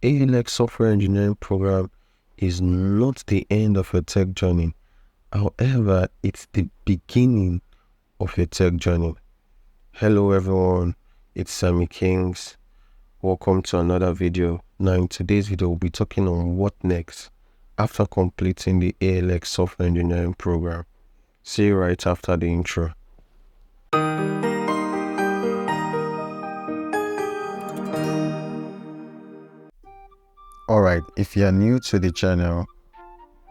ALX software engineering program is not the end of your tech journey. However, it's the beginning of your tech journey. Hello everyone, it's Sammy Kings. Welcome to another video. Now in today's video, we'll be talking on what next after completing the ALX software engineering program. See you right after the intro. Alright, if you are new to the channel,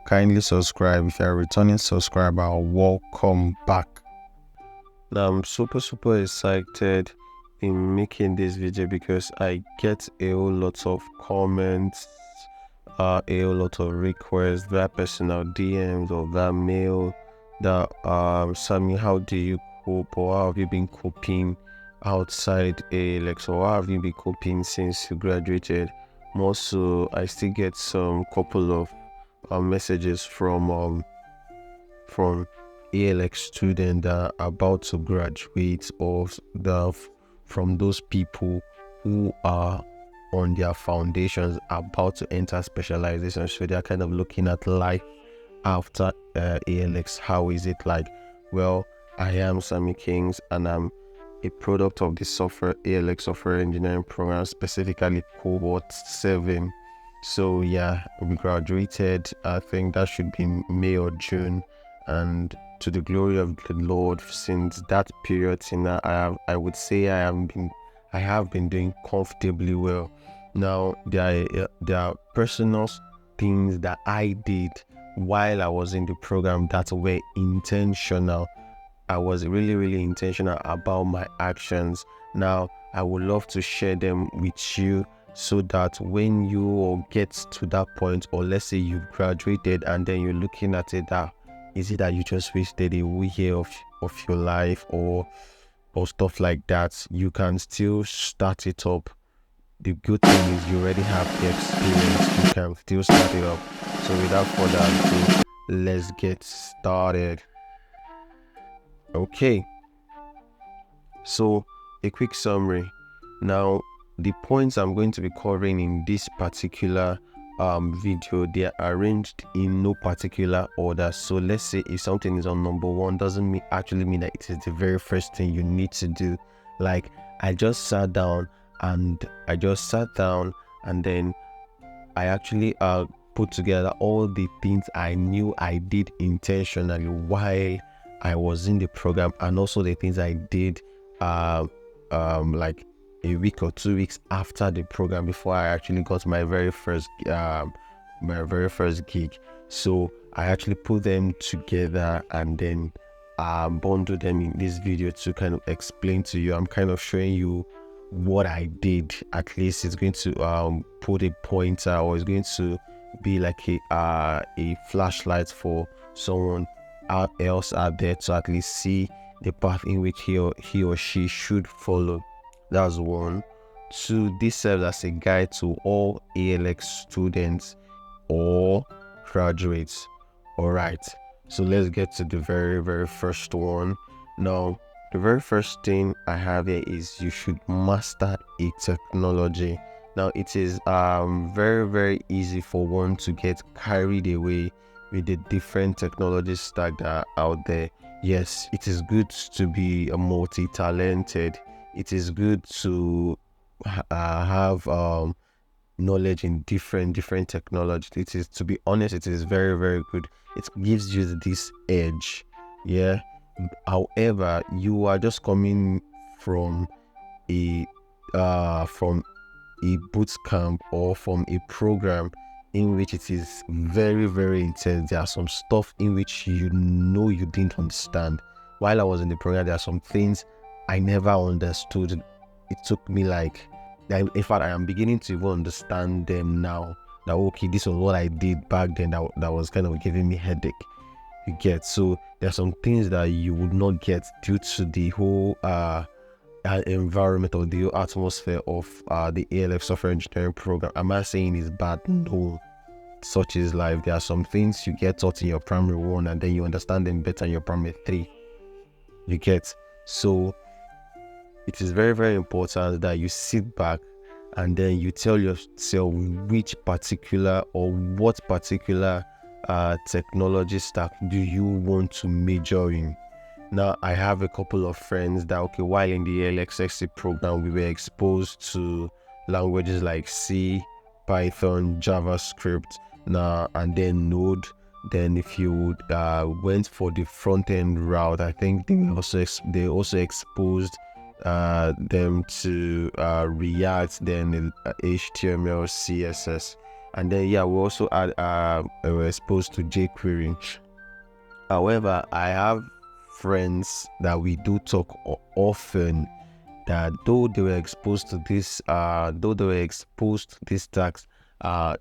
kindly subscribe. If you are a returning subscriber, welcome back. Now I'm super excited in making this video because I get a whole lot of comments, a whole lot of requests via personal DMs or via mail that Sammy, how do you cope, or how have you been coping outside ALX, or how have you been coping since you graduated? More so, I still get some couple of messages from ALX students that are about to graduate, or from those people who are on their foundations about to enter specialization. So they're kind of looking at life after ALX. How is it like? Well, I am Sammy Kings and I'm a product of the ALX software engineering program, specifically cohort 7. So yeah, we graduated, I think that should be May or June, and to the glory of the Lord, since that period till now, I would say I have been doing comfortably well. Now there are personal things that I did while I was in the program that were intentional. I was really intentional about my actions. Now I would love to share them with you, so that when you all get to that point, or let's say you've graduated and then you're looking at it, that is it that you just wasted a whole year of your life or stuff like that, you can still start it up. The good thing is you already have the experience, you can still start it up. So without further ado, let's get started. Okay, so a quick summary. Now the points I'm going to be covering in this particular video, they are arranged in no particular order. So let's say if something is on number 1, doesn't actually mean that it is the very first thing you need to do. Like I just sat down and then I actually put together all the things I knew I did intentionally while I was in the program, and also the things I did like a week or 2 weeks after the program, before I actually got my very first gig. So I actually put them together and then bundle them in this video to kind of explain to you. I'm kind of showing you what I did. At least it's going to put a pointer, or it's going to be like a flashlight for someone else out there to at least see the path in which he or she should follow. That's 1. 2, this serves as a guide to all ALX students or graduates. All right, so let's get to the very first one. Now the very first thing I have here is you should master a technology. Now it is very easy for one to get carried away with the different technology stack that are out there. Yes, it is good to be a multi-talented. It is good to have knowledge in different technology. It is, to be honest, it is very good. It gives you this edge. Yeah. However, you are just coming from a boot camp or from a program in which it is very intense. There are some stuff in which you didn't understand. While I was in the program, there are some things I never understood. It took me in fact, I am beginning to even understand them now. That okay, this was what I did back then that was kind of giving me headache. You get? So there are some things that you would not get due to the whole environment or the whole atmosphere of the ALX software engineering program. Am I saying it's bad? No. Such is life. There are some things you get taught in your primary 1 and then you understand them better in your primary 3. You get? So it is very important that you sit back and then you tell yourself which particular or what particular technology stack do you want to major in. Now, I have a couple of friends that, okay, while in the ALX SE program, we were exposed to languages like C, Python, JavaScript, now and then Node. Then if you went for the front end route, I think they also exposed them to React, then HTML, CSS, and then we also were exposed to jQuery. However, I have friends that we do talk often that though they were exposed to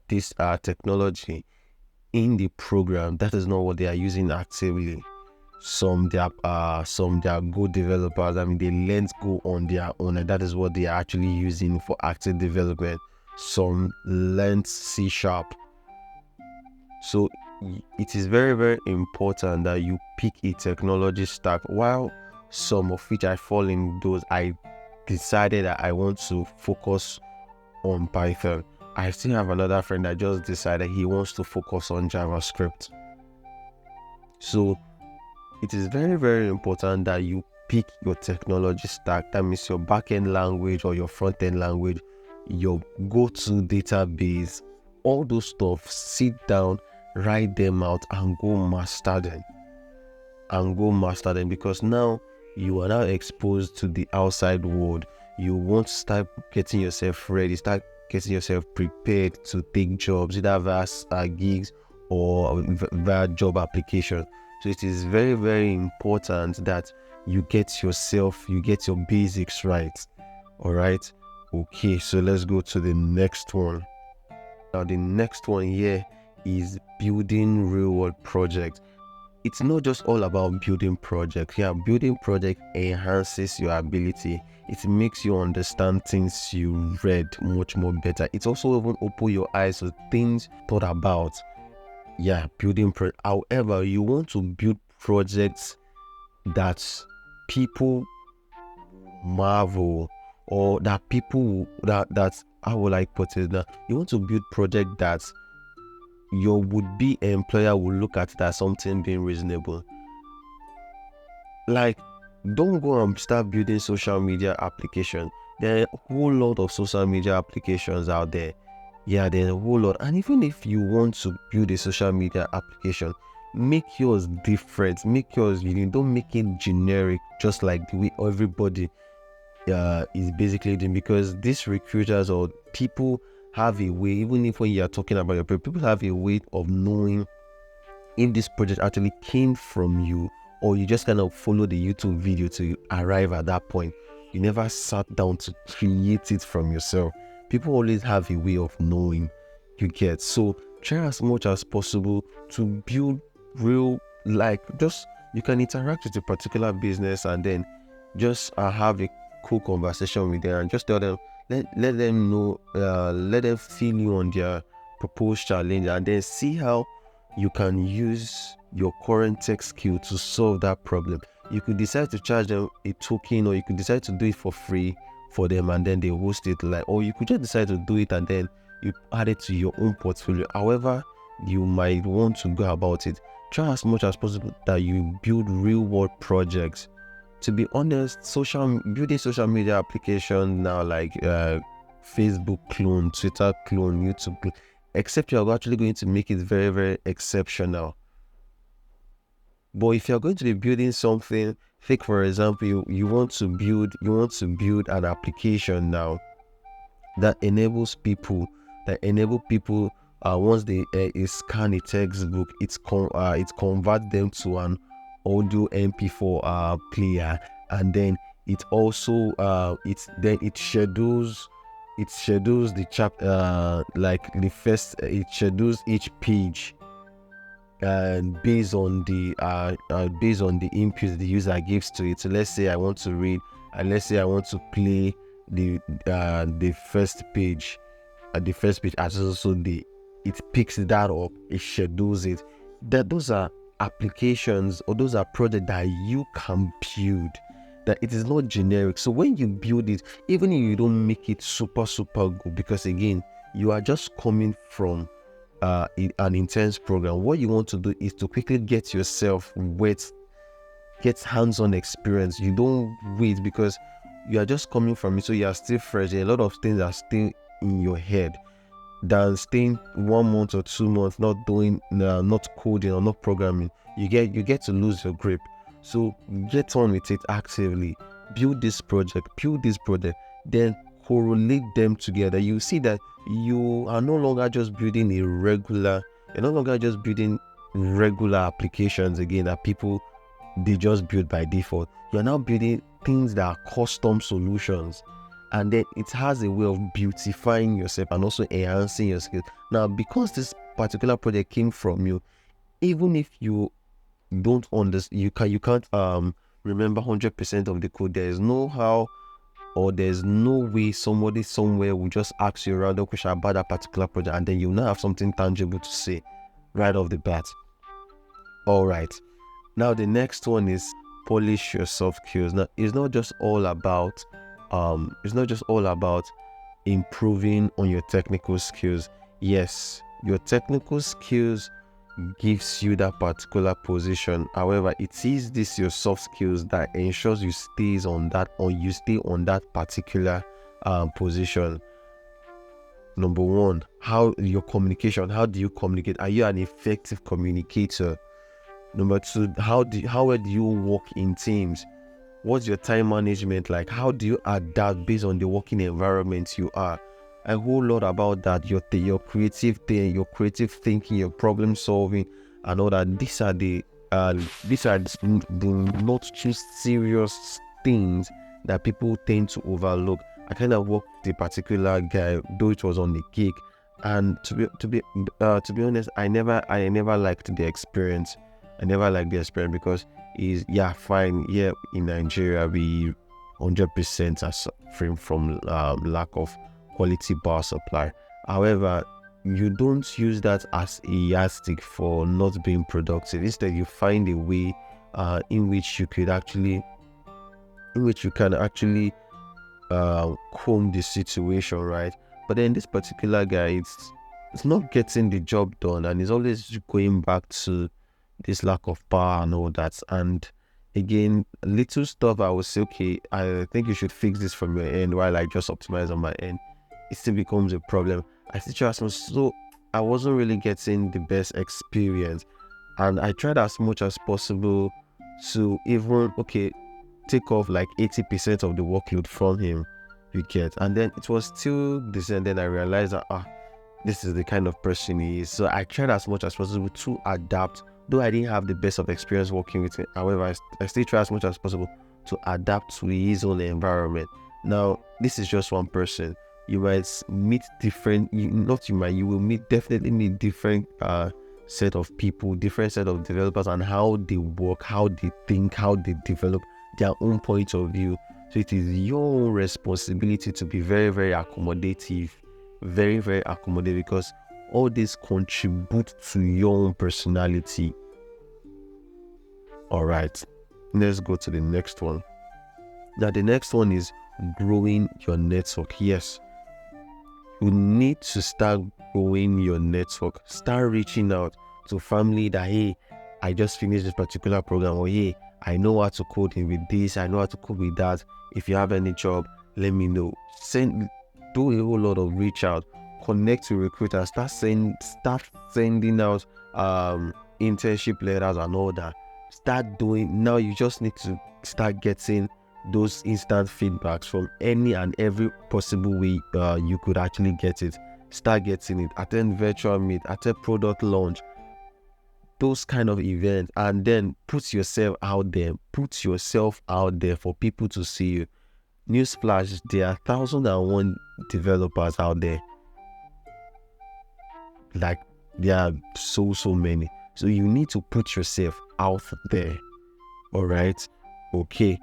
this technology in the program, that is not what they are using actively. Some they are Go developers. I mean, they learned Go on their own, and that is what they are actually using for active development. Some learned C#. So it is very, very important that you pick a technology stack. While some of which I fall in those, I decided that I want to focus on Python. I still have another friend that just decided he wants to focus on JavaScript. So it is very, very important that you pick your technology stack. That means your backend language or your front end language, your go-to database, all those stuff. Sit down, write them out, and go master them. Because now you are now exposed to the outside world. You want to start getting yourself ready, start getting yourself prepared to take jobs, either via gigs or via job application. So it is very, very important that you get your basics right. All right. Okay, so let's go to the next one. Now, the next one here is building real world projects. It's not just all about building projects. Building project enhances your ability. It makes you understand things you read much more better. It's also even open your eyes to things thought about. However, you want to build projects that people marvel, or that people that how will I put it? That you want to build project that your would-be employer will look at it as something being reasonable. Like, don't go and start building social media application. There are a whole lot of social media applications out there. There's a whole lot. And even if you want to build a social media application, make yours different. Make yours, don't make it generic, just like the way everybody is basically doing. Because these recruiters or people have a way, even if when you are talking about your people have a way of knowing if this project actually came from you, or you just kind of follow the YouTube video to arrive at that point. You never sat down to create it from yourself. People always have a way of knowing, you get. So try as much as possible to build real, you can interact with a particular business and then just have a cool conversation with them and just tell them, let them know, let them feel you on their proposed challenge, and then see how you can use your current tech skill to solve that problem. You could decide to charge them a token, or you could decide to do it for free for them and then they host it, or you could just decide to do it and then you add it to your own portfolio. However you might want to go about it, try as much as possible that you build real world projects. To be honest, building social media application now, like Facebook clone, Twitter clone, YouTube clone, except you're actually going to make it very, very exceptional. But if you're going to be building something, take for example, you want to build an application now that enables people once they scan a textbook, it converts them to an audio MP4 player, and then it also it schedules the chapter, it schedules each page, and based on the inputs the user gives to it. So let's say I want to read, and let's say I want to play the first page, as also it picks that up, it schedules it. Those are applications, or those are projects that you can build, that it is not generic. So when you build it, even if you don't make it super good, because again, you are just coming from an intense program, what you want to do is to quickly get yourself wet, get hands-on experience. You don't wait because you are just coming from it, so you are still fresh. A lot of things are still in your head than staying 1 month or 2 months not doing not coding or not programming. You get to lose your grip. So get on with it actively. Build this project, then correlate them together. You see that you are no longer just building you're no longer just building regular applications again that people they just build by default. You're now building things that are custom solutions, and then it has a way of beautifying yourself and also enhancing your skills. Now, because this particular project came from you, even if you don't understand, you can't remember 100% of the code, there is no how, or there's no way somebody somewhere will just ask you a random question about that particular project, and then you now have something tangible to say right off the bat. All right. Now the next one is polish your soft skills. Now it's not just all about improving on your technical skills. Yes, your technical skills gives you that particular position. However, it is this your soft skills that ensures you stay on that particular position. Number one, how your communication. How do you communicate? Are you an effective communicator? Number two, how well do you work in teams? What's your time management like? How do you adapt based on the working environment you are? A whole lot about that. Your creative thing, your creative thinking, your problem solving, and all that. These are the not too serious things that people tend to overlook. I kind of worked with a particular guy, though it was on the gig, and to be honest, I never liked the experience. I never liked the experience because fine. Yeah, in Nigeria, we 100% are suffering from lack of quality power supply. However, you don't use that as a yardstick for not being productive. Instead, you find a way in which you can actually comb the situation, right? But then this particular guy, it's not getting the job done, and he's always going back to this lack of power and all that. And again, little stuff I would say, okay, I think you should fix this from your end while I just optimize on my end. It still becomes a problem. I still try so I wasn't really getting the best experience, and I tried as much as possible to even take off like 80% of the workload from him, you get. And then it was still this, and then I realized that this is the kind of person he is. So I tried as much as possible to adapt. Though I didn't have the best of experience working with him, however, I still try as much as possible to adapt to his own environment. Now, this is just one person. You might meet different, you will definitely meet different set of people, different set of developers, and how they work, how they think, how they develop their own point of view. So it is your own responsibility to be very, very accommodative, because all this contribute to your own personality. All right, let's go to the next one. Now the next one is growing your network. Yes, you need to start growing your network. Start reaching out to family that, hey, I just finished this particular program, or hey, I know how to code with this, I know how to code with that. If you have any job, let me know. Do a whole lot of reach out. Connect to recruiters, start sending out internship letters and all that. Start doing. Now you just need to start getting those instant feedbacks from any and every possible way you could actually get it. Start getting it. Attend virtual meet, attend product launch, those kind of events, and then put yourself out there for people to see you. Newsflash, there are 1,001 developers out there. Like, there are so many. So you need to put yourself out there. All right. Okay.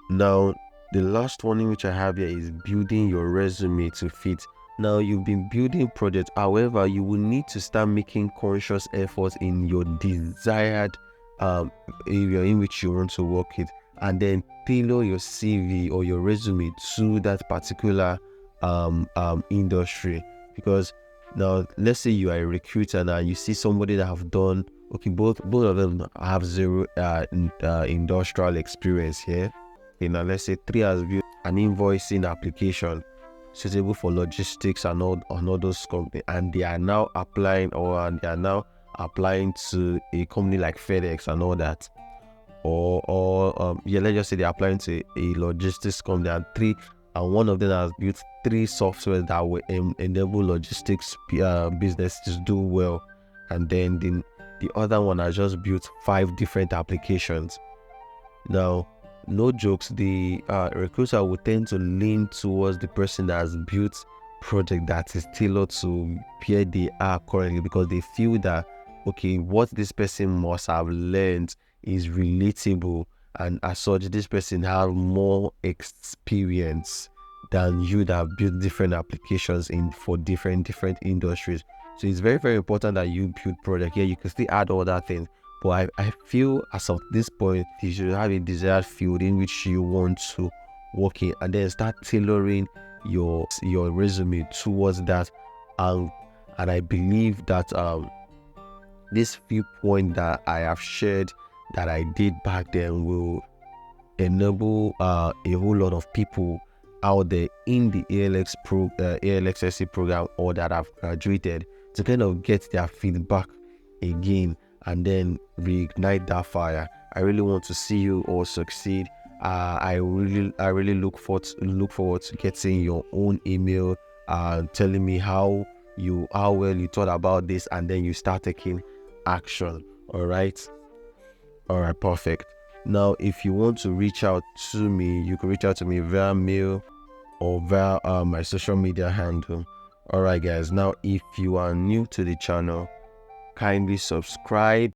Now, the last one in which I have here is building your resume to fit. Now, you've been building projects. However, you will need to start making conscious efforts in your desired area in which you want to work it, and then tailor your CV or your resume to that particular industry. Because now, let's say you are a recruiter now, and you see somebody that have done, okay, both of them have zero industrial experience here. Okay, now let's say three has built an invoicing application suitable for logistics and all those companies, and they are now applying to a company like FedEx and all that, or yeah, let's just say they're applying to a logistics company, and one of them has built three software that will enable logistics businesses do well, and then the other one has just built 5 different applications. Now, no jokes, the recruiter will tend to lean towards the person that has built project that is tailored to where they are currently, because they feel that, okay, what this person must have learned is relatable, and as such, this person has more experience than you that have built different applications for different industries. So it's very, very important that you build project. Yeah, you can still add other things, but I feel as of this point, you should have a desired field in which you want to work in, and then start tailoring your resume towards that. And I believe that this few points that I have shared that I did back then will enable a whole lot of people out there in the ALX SE program, or that have graduated, to kind of get their feedback again and then reignite that fire. I really want to see you all succeed. I really look forward to getting your own email telling me how well you thought about this, and then you start taking action. All right, perfect. Now, if you want to reach out to me, you can reach out to me via mail or via my social media handle. All right, guys. Now, if you are new to the channel, kindly subscribe